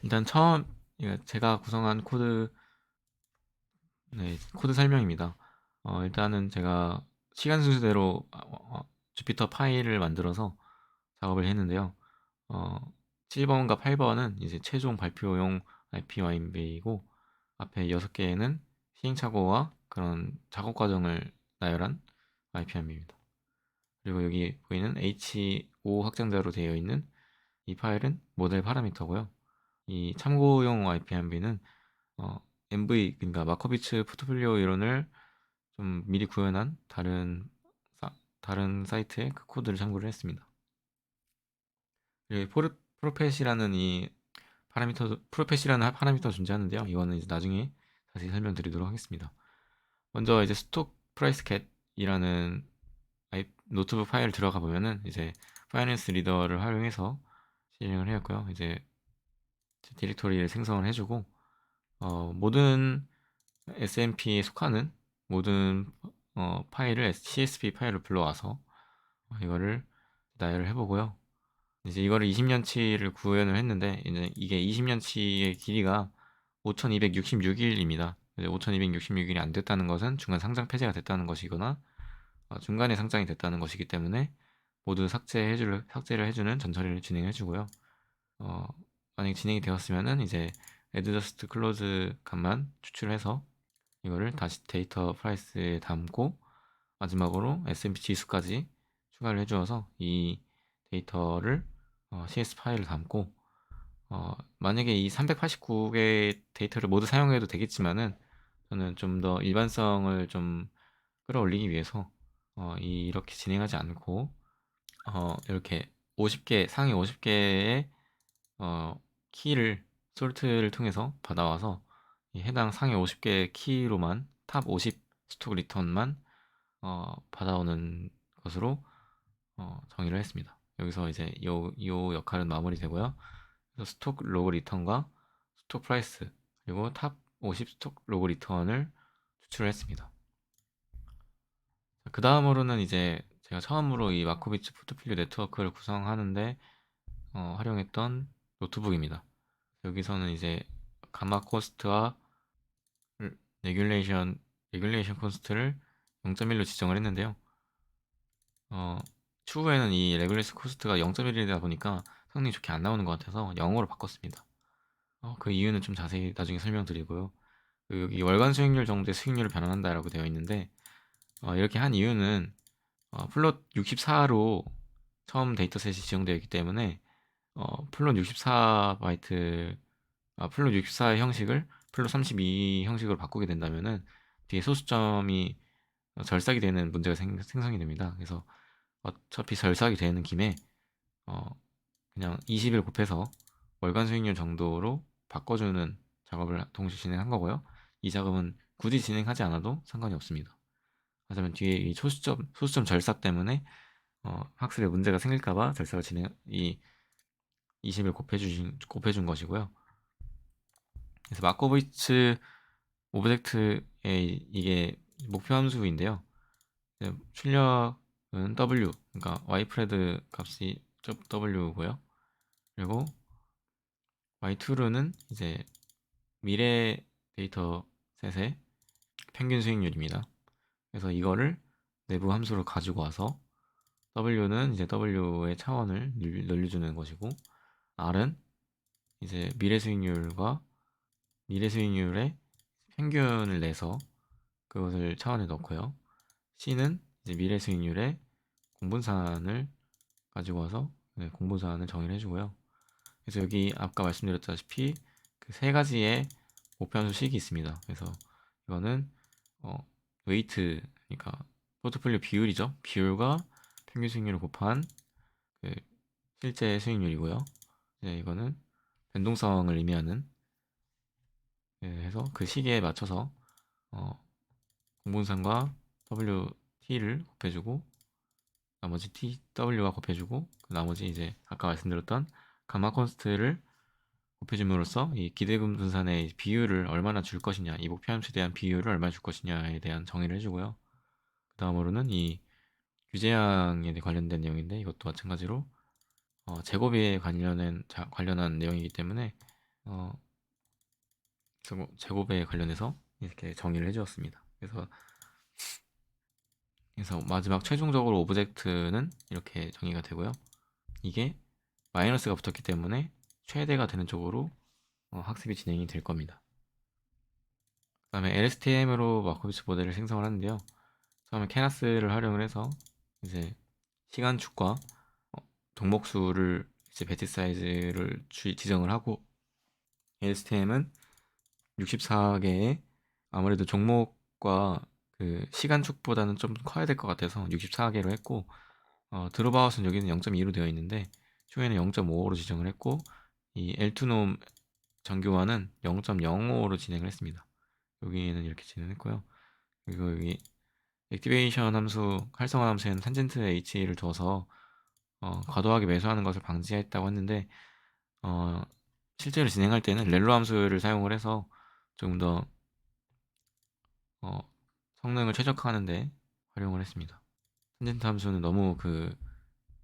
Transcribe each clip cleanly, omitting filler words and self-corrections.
일단 처음 제가 구성한 코드, 네, 코드 설명입니다. 일단은 제가 시간 순서대로 주피터 파일을 만들어서 작업을 했는데요. 어, 7번과 8번은 이제 최종 발표용 IPYMB이고 앞에 6개는 시행착오와 그런 작업 과정을 나열한 IPYMB입니다. 그리고 여기 보이는 H5 확장자로 되어 있는 이 파일은 모델 파라미터고요. 이 참고용 IPMB는 MV, 그러니까 마코비츠 포트폴리오 이론을 좀 미리 구현한 다른 사이트의 그 코드를 참고를 했습니다. 그리고 프로펫이라는 이 프로펫이라는 파라미터 존재하는데요. 이거는 이제 나중에 자세히 설명드리도록 하겠습니다. 먼저 이제 스톡 프라이스 캣이라는 노트북 파일 들어가 보면은 이제 파이낸스 리더를 활용해서 실행을 해왔고요. 이제 디렉토리를 생성을 해주고 모든 SMP에 속하는 모든 파일을 CSV 파일로 불러와서 이거를 나열을 해보고요. 이제 이거를 20년치를 구현을 했는데 이제 이게 20년치의 길이가 5266일입니다. 5266일이 안 됐다는 것은 중간 상장 폐지가 됐다는 것이거나 중간에 상장이 됐다는 것이기 때문에 모두 삭제를 해주는 전처리를 진행해주고요. 어, 만약에 진행이 되었으면은 이제 adjust close 값만 추출해서 이거를 다시 데이터 프라이스에 담고 마지막으로 SMP 지수까지 추가를 해주어서 이 데이터를 CS 파일을 담고 만약에 이 389개의 데이터를 모두 사용해도 되겠지만은 저는 좀 더 일반성을 좀 끌어올리기 위해서 이렇게 진행하지 않고 이렇게 50개 상위 50개의 키를 솔트를 통해서 받아와서 이 해당 상위 50개 키로만 탑 50 스톡 리턴만 받아오는 것으로 정의를 했습니다. 여기서 이제 요 역할은 마무리되고요. 그래서 스톡 로그 리턴과 스톡 프라이스 그리고 탑 50 스톡 로그 리턴을 추출을 했습니다. 그 다음으로는 이제 제가 처음으로 이 마코비츠 포트폴리오 네트워크를 구성하는데 활용했던 노트북입니다. 여기서는 이제 가마 코스트와 레귤레이션 코스트를 0.1로 지정을 했는데요. 어, 추후에는 이 레귤레이션 코스트가 0.1이다 보니까 성능이 좋게 안 나오는 것 같아서 0으로 바꿨습니다. 그 이유는 좀 자세히 나중에 설명드리고요. 여기 월간 수익률 정도의 수익률을 변환한다라고 되어 있는데 이렇게 한 이유는 플롯 64로 처음 데이터셋이 지정되어 있기 때문에 플롯 64바이트 플롯 64의 형식을 플롯 32 형식으로 바꾸게 된다면은 뒤에 소수점이 절삭이 되는 문제가 생성이 됩니다. 그래서 어차피 절삭이 되는 김에 어, 그냥 20을 곱해서 월간 수익률 정도로 바꿔주는 작업을 동시에 진행한 거고요. 이 작업은 굳이 진행하지 않아도 상관이 없습니다. 하지만 뒤에 이 소수점 절삭 때문에 학습에 문제가 생길까봐 절삭을 이 20을 곱해준 것이고요. 그래서 마코비츠 오브젝트의 이게 목표 함수인데요. 출력은 W, 그러니까 y프레드 값이 W고요. 그리고 y2는 이제 미래 데이터 셋의 평균 수익률입니다. 그래서 이거를 내부 함수로 가지고 와서 W는 이제 W의 차원을 늘려주는 것이고 R은 이제 미래 수익률의 평균을 내서 그것을 차원에 넣고요. C는 이제 미래 수익률의 공분산을 가지고 와서 공분산을 정의를 해주고요. 그래서 여기 아까 말씀드렸다시피 그 세 가지의 목표함수 식이 있습니다. 그래서 이거는 웨이트, 그러니까 포트폴리오 비율이죠. 비율과 평균 수익률을 곱한 그 실제 수익률이고요. 이거는 변동성을 의미하는 해서 그 시기에 맞춰서 공분산과 WT를 곱해주고 나머지 TW가 곱해주고 나머지 이제 아까 말씀드렸던 가마 콘스트를 곱해줌으로써 이 기대금 분산의 비율을 얼마나 줄 것이냐, 이 목표함수에 대한 비율을 얼마나 줄 것이냐에 대한 정의를 해주고요. 그 다음으로는 이 규제항에 관련된 내용인데 이것도 마찬가지로 재고비에 관련한 내용이기 때문에 어, 제곱에 관련해서 이렇게 정의를 해주었습니다. 그래서 마지막 최종적으로 오브젝트는 이렇게 정의가 되고요. 이게 마이너스가 붙었기 때문에 최대가 되는 쪽으로 학습이 진행이 될 겁니다. 그 다음에 LSTM으로 마코비치 모델을 생성을 하는데요. 처음에 캐나스를 활용을 해서 이제 시간축과 종목수를 이제 배치 사이즈를 지정을 하고, LSTM은 64개의 아무래도 종목과 그 시간축보다는 좀 커야 될 것 같아서 64개로 했고, 드롭아웃은 여기는 0.2로 되어 있는데 쇼에는 0.55로 지정을 했고, 이 L2놈 정교화는 0.05로 진행을 했습니다. 여기는 이렇게 진행했고요. 그리고 여기 액티베이션 함수, 활성화 함수에는 탄젠트 h를 둬서 과도하게 매수하는 것을 방지했다고 했는데, 어, 실제로 진행할 때는 렐로 함수를 사용을 해서 조금 더 성능을 최적화하는데 활용을 했습니다. 탄젠트 함수는 너무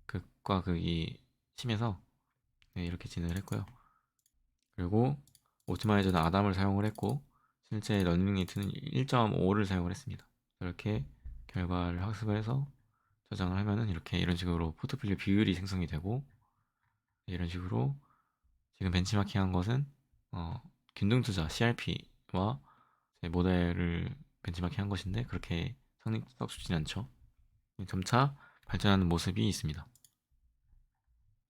극과 극이 심해서 네, 이렇게 진행을 했고요. 그리고 오티마이저는 아담을 사용을 했고, 실제 러닝리트는 1.5를 사용을 했습니다. 이렇게 결과를 학습을 해서 저장을 하면은 이런 식으로 포트폴리오 비율이 생성이 되고, 이런 식으로 지금 벤치마킹한 것은 균등투자 CRP와 모델을 벤치마킹한 것인데 그렇게 썩 좋진 않죠. 점차 발전하는 모습이 있습니다.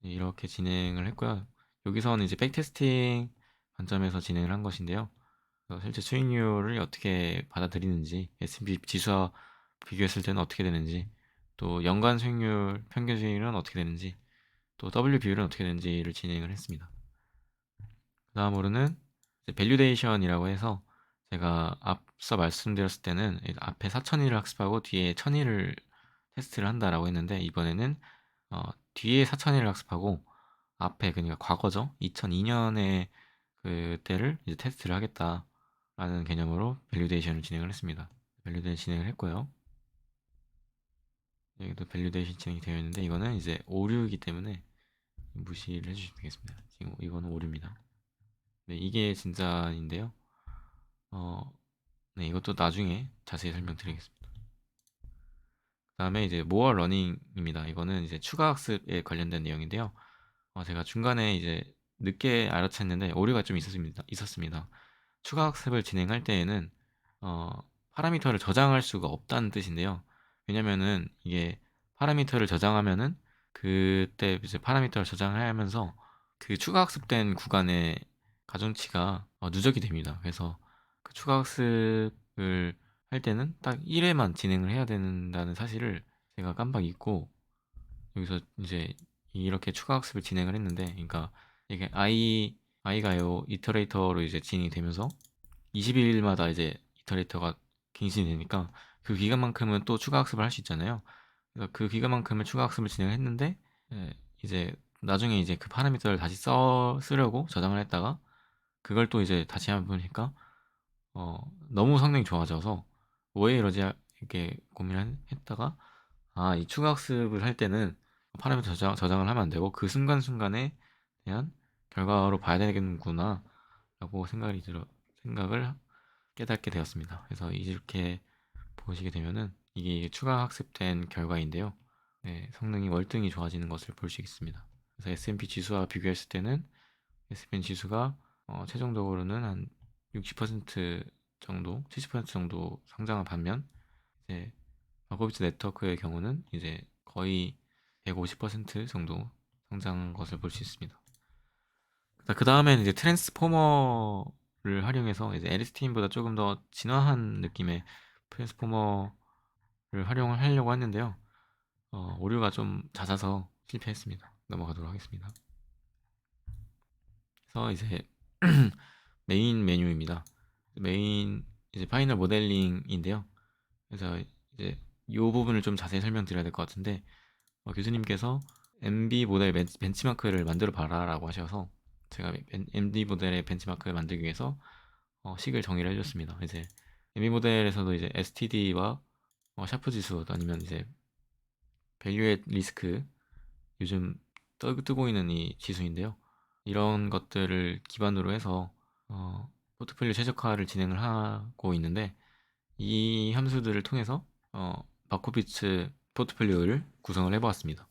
이렇게 진행을 했고요. 여기서는 이제 백테스팅 관점에서 진행을 한 것인데요. 실제 수익률을 어떻게 받아들이는지, S&P 지수와 비교했을 때는 어떻게 되는지, 또 연간 수익률, 평균 수익률은 어떻게 되는지, 또 W 비율은 어떻게 되는지를 진행을 했습니다. 그 다음으로는 밸류데이션이라고 해서, 제가 앞서 말씀드렸을 때는 앞에 4,000일을 학습하고 뒤에 1,000일을 테스트를 한다라고 했는데, 이번에는 뒤에 4,000일을 학습하고 앞에, 그러니까 과거죠, 2002년에 그때를 이제 테스트를 하겠다라는 개념으로 밸류데이션을 진행을 했습니다. 밸류데이션 진행을 했고요. 여기도 밸류데이션 진행이 되어 있는데, 이거는 이제 오류이기 때문에 무시를 해주시면 되겠습니다. 지금 이거는 오류입니다. 네, 이게 진짜인데요. 네, 이것도 나중에 자세히 설명드리겠습니다. 그 다음에 이제 모어 러닝입니다. 이거는 이제 추가 학습에 관련된 내용인데요. 제가 중간에 이제 늦게 알아챘는데 오류가 좀 있었습니다. 추가 학습을 진행할 때에는 어, 파라미터를 저장할 수가 없다는 뜻인데요. 왜냐면은 이게 파라미터를 저장하면은 그때 이제 파라미터를 저장하면서 그 추가 학습된 구간의 가중치가 누적이 됩니다. 그래서 그 추가 학습을 할 때는 딱 1회만 진행을 해야 된다는 사실을 제가 깜빡 잊고, 여기서 이제 이렇게 추가 학습을 진행을 했는데, 그러니까 이게 i가요 이터레이터로 이제 진행이 되면서 20일마다 이제 이터레이터가 갱신이 되니까 그 기간만큼은 또 추가 학습을 할 수 있잖아요. 그래서 그 기간만큼을 추가 학습을 진행했는데, 이제 나중에 이제 그 파라미터를 다시 쓰려고 저장을 했다가 그걸 또 이제 다시 한번 보니까 너무 성능이 좋아져서 왜 이러지 이렇게 고민을 했다가, 이 추가 학습을 할 때는 파라미터 저장을 하면 안 되고 그 순간순간에 대한 결과로 봐야 되겠구나 라고 생각을 깨닫게 되었습니다. 그래서 이렇게 보시게 되면은 이게 추가 학습된 결과인데요. 네, 성능이 월등히 좋아지는 것을 볼 수 있습니다. 그래서 S&P 지수와 비교했을 때는 S&P 지수가 최종적으로는 한 60% 정도, 70% 정도 상장한 반면, 이제 마코비치 네트워크의 경우는 이제 거의 150% 정도 성장한 것을 볼 수 있습니다. 그 다음에는 이제 트랜스포머를 활용해서 이제 LSTM보다 조금 더 진화한 느낌의 트랜스포머를 활용을 하려고 했는데요. 오류가 좀 잦아서 실패했습니다. 넘어가도록 하겠습니다. 그래서 이제 메인 메뉴입니다. 메인 이제 파이널 모델링인데요. 그래서 이제 이 부분을 좀 자세히 설명드려야 될 것 같은데, 교수님께서 MB 모델 벤치마크를 만들어 봐라라고 하셔서 제가 MD 모델의 벤치마크를 만들기 위해서 식을 정의를 해줬습니다. 이제 MB 모델에서도 이제 STD와 샤프 지수, 아니면 이제 밸류 앳 리스크, 요즘 뜨고 있는 이 지수인데요. 이런 것들을 기반으로 해서 포트폴리오 최적화를 진행을 하고 있는데, 이 함수들을 통해서 마코비츠 포트폴리오를 구성을 해보았습니다.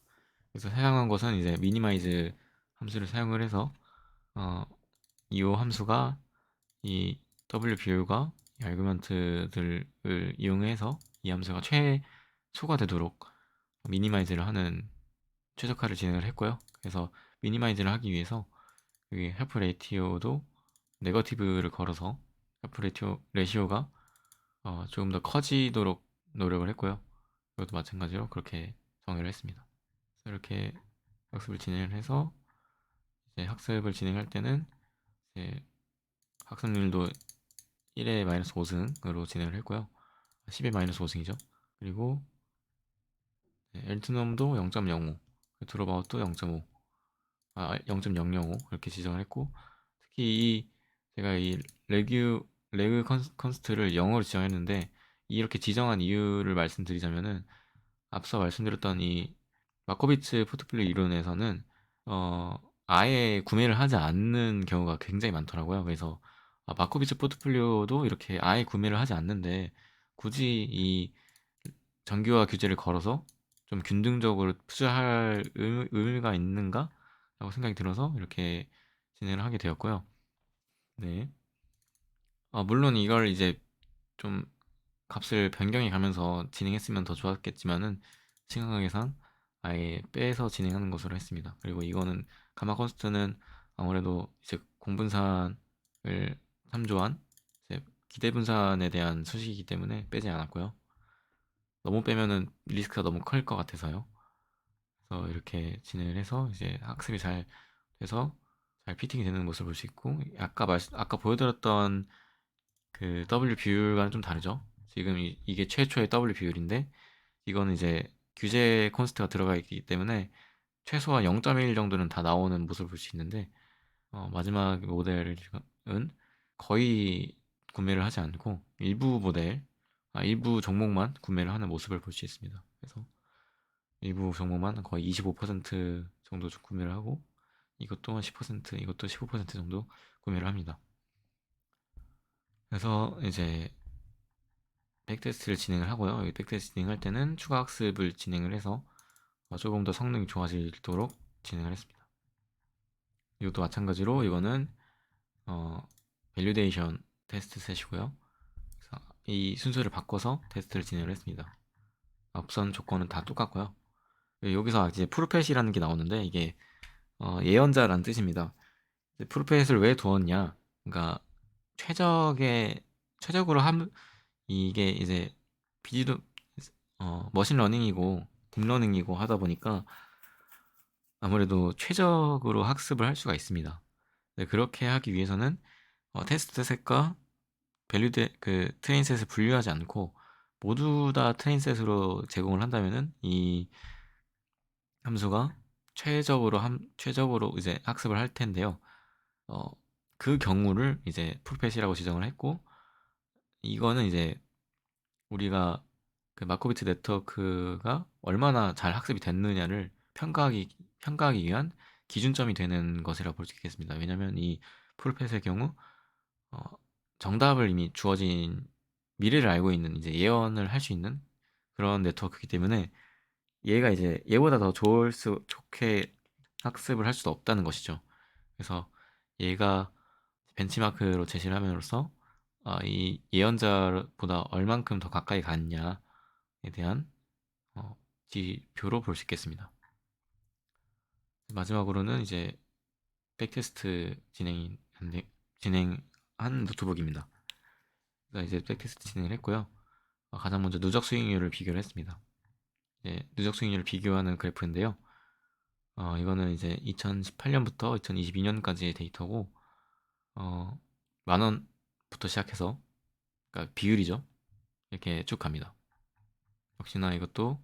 그래서 사용한 것은 이제 미니마이즈 함수를 사용을 해서 이 함수가 이 W 비율과 이 아규먼트들을 이용해서 이 함수가 최소가 되도록 미니마이즈를 하는 최적화를 진행을 했고요. 그래서 미니마이즈를 하기 위해서 여기 헬프 레이티오도 네거티브를 걸어서 헬프 레시오가 조금 더 커지도록 노력을 했고요. 이것도 마찬가지로 그렇게 정의를 했습니다. 이렇게 학습을 진행을 해서 이제 학습을 진행할 때는 이제 학습률도 1에 마이너스 5승으로 진행을 했고요. 10에 마이너스 5승이죠. 그리고 엘트넘도 0.05, 드롭아웃도 0.5, 0.005 이렇게 지정을 했고, 특히 제가 이 레그 컨스트를 영어로 지정했는데, 이렇게 지정한 이유를 말씀드리자면은 앞서 말씀드렸던 이 마코비츠 포트폴리오 이론에서는 어, 아예 구매를 하지 않는 경우가 굉장히 많더라고요. 그래서 마코비츠 포트폴리오도 이렇게 아예 구매를 하지 않는데 굳이 이 정규화 규제를 걸어서 좀 균등적으로 투자할 의미가 있는가? 라고 생각이 들어서 이렇게 진행을 하게 되었고요. 네. 물론 이걸 이제 좀 값을 변경해 가면서 진행했으면 더 좋았겠지만은 시간관계상 아예 빼서 진행하는 것으로 했습니다. 그리고 이거는 가마 컨스트는 아무래도 이제 공분산을 참조한 이제 기대 분산에 대한 수식이기 때문에 빼지 않았고요. 너무 빼면은 리스크가 너무 클 것 같아서요. 그래서 이렇게 진행을 해서 이제 학습이 잘 돼서 잘 피팅이 되는 모습을 볼 수 있고, 아까 보여드렸던 그 W 비율과는 좀 다르죠. 지금 이게 최초의 W 비율인데 이거는 이제 규제 콘스트가 들어가 있기 때문에 최소한 0.1 정도는 다 나오는 모습을 볼 수 있는데, 마지막 모델은 거의 구매를 하지 않고 일부 종목만 구매를 하는 모습을 볼 수 있습니다. 그래서 일부 종목만 거의 25% 정도 구매를 하고, 이것도 10%, 이것도 15% 정도 구매를 합니다. 그래서 이제 백테스트를 진행을 하고요. 백테스트 진행할 때는 추가 학습을 진행을 해서 조금 더 성능이 좋아지도록 진행을 했습니다. 이것도 마찬가지로 이거는 밸리데이션 테스트 셋이고요. 그래서 이 순서를 바꿔서 테스트를 진행을 했습니다. 앞선 조건은 다 똑같고요. 여기서 이제 프로펫이라는 게 나오는데 이게 예언자라는 뜻입니다. 프로펫을 왜 두었냐? 그러니까 최적으로 이게 이제 비디도 머신러닝이고 딥러닝이고 하다 보니까 아무래도 최적으로 학습을 할 수가 있습니다. 그렇게 하기 위해서는 테스트 셋과 트레인 셋을 분류하지 않고 모두 다 트레인 셋으로 제공을 한다면은 이 함수가 최적으로 이제 학습을 할 텐데요. 어, 그 경우를 이제 풀펫이라고 지정을 했고, 이거는 이제 우리가 그 마코비츠 네트워크가 얼마나 잘 학습이 됐느냐를 평가하기 위한 기준점이 되는 것이라 볼 수 있겠습니다. 왜냐하면 이 풀펫의 경우 어, 정답을 이미 주어진 미래를 알고 있는 이제 예언을 할 수 있는 그런 네트워크이기 때문에 얘가 이제 얘보다 더 좋게 학습을 할 수도 없다는 것이죠. 그래서 얘가 벤치마크로 제시를 함으로써 이 예언자보다 얼만큼 더 가까이 갔냐에 대한 지표로 볼 수 있겠습니다. 마지막으로는 이제 백테스트 진행한 노트북입니다. 그래서 이제 백테스트 진행을 했고요. 가장 먼저 누적 수익률을 비교를 했습니다. 누적 수익률을 비교하는 그래프인데요. 이거는 이제 2018년부터 2022년까지의 데이터고, 만 원부터 시작해서, 그러니까 비율이죠. 이렇게 쭉 갑니다. 역시나 이것도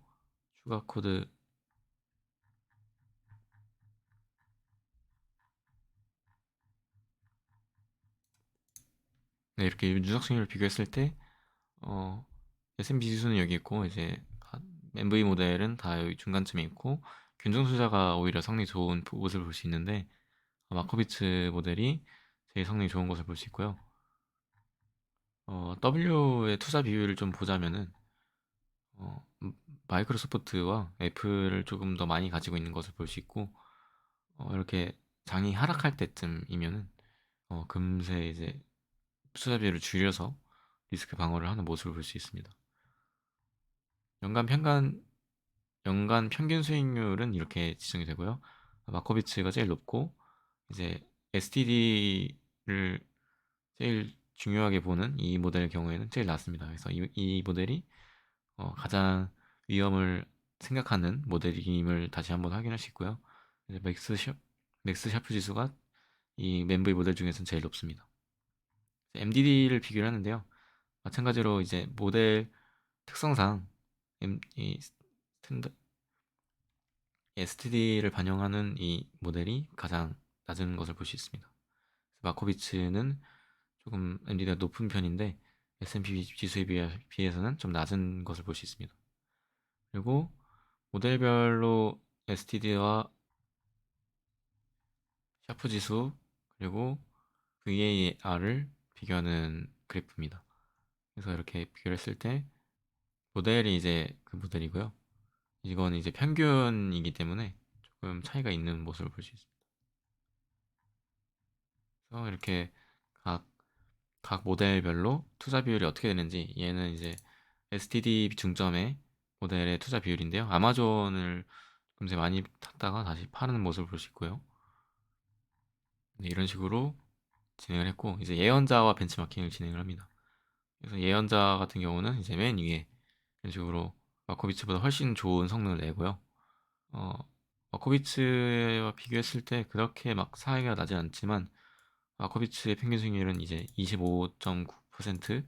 추가 코드, 네, 이렇게 누적 수익률을 비교했을 때, S&P 지수는 여기 있고, 이제 MV 모델은 다 여기 중간쯤에 있고, 균등 투자가 오히려 성능이 좋은 모습을 볼 수 있는데, 마코비츠 모델이 제일 성능이 좋은 것을 볼 수 있고요. W의 투자 비율을 좀 보자면은 마이크로소프트와 애플을 조금 더 많이 가지고 있는 것을 볼 수 있고, 이렇게 장이 하락할 때쯤이면은 금세 이제 투자 비율을 줄여서 리스크 방어를 하는 모습을 볼 수 있습니다. 연간 평간 연간 평균 수익률은 이렇게 지정이 되고요. 마코비츠가 제일 높고, 이제 STD를 제일 중요하게 보는 이 모델의 경우에는 제일 낮습니다. 그래서 이 모델이 가장 위험을 생각하는 모델임을 다시 한번 확인할 수 있고요. 이제 맥스 샤프 지수가 이 맨브이 모델 중에서는 제일 높습니다. MDD를 비교를 하는데요. 마찬가지로 이제 모델 특성상 이 STD를 반영하는 이 모델이 가장 낮은 것을 볼 수 있습니다. 마코비츠는 조금 MDD가 높은 편인데 S&P 지수에 비해서는 좀 낮은 것을 볼 수 있습니다. 그리고 모델별로 STD와 샤프 지수 그리고 VAR을 비교하는 그래프입니다. 그래서 이렇게 비교를 했을 때 모델이 이제 그 모델이고요. 이건 이제 평균이기 때문에 조금 차이가 있는 모습을 볼 수 있습니다. 그래서 이렇게 각, 각 모델별로 투자 비율이 어떻게 되는지, 얘는 이제 STD 중점의 모델의 투자 비율인데요. 아마존을 금세 많이 탔다가 다시 파는 모습을 볼 수 있고요. 네, 이런 식으로 진행을 했고, 이제 예언자와 벤치마킹을 진행을 합니다. 그래서 예언자 같은 경우는 이제 맨 위에 이런 식으로 마코비츠보다 훨씬 좋은 성능을 내고요. 어, 마코비츠와 비교했을 때 그렇게 막 차이가 나지 않지만, 마코비츠의 평균 수익률은 이제 25.9%,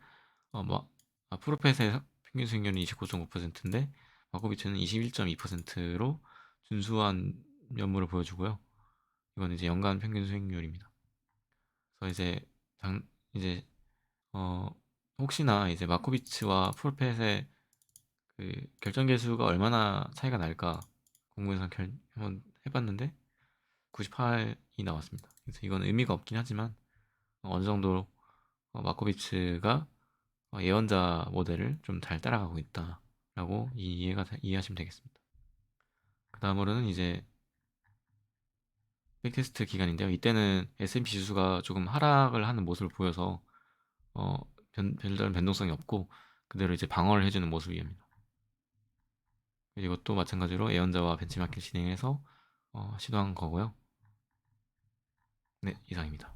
프로펫의 평균 수익률은 29.9%인데 마코비츠는 21.2%로 준수한 면모를 보여주고요. 이건 이제 연간 평균 수익률입니다. 그래서 이제 어, 혹시나 이제 마코비츠와 프로펫의 그 결정 개수가 얼마나 차이가 날까 궁금해서 한번 해봤는데 98이 나왔습니다. 그래서 이건 의미가 없긴 하지만 어느 정도 마코비츠가 예언자 모델을 좀 잘 따라가고 있다라고 이해하시면 되겠습니다. 그 다음으로는 이제 백테스트 기간인데요. 이때는 S&P 지수가 조금 하락을 하는 모습을 보여서 어, 별다른 변동성이 없고 그대로 이제 방어를 해주는 모습입니다. 이것도 마찬가지로 예언자와 벤치마킹 진행해서 시도한 거고요. 네, 이상입니다.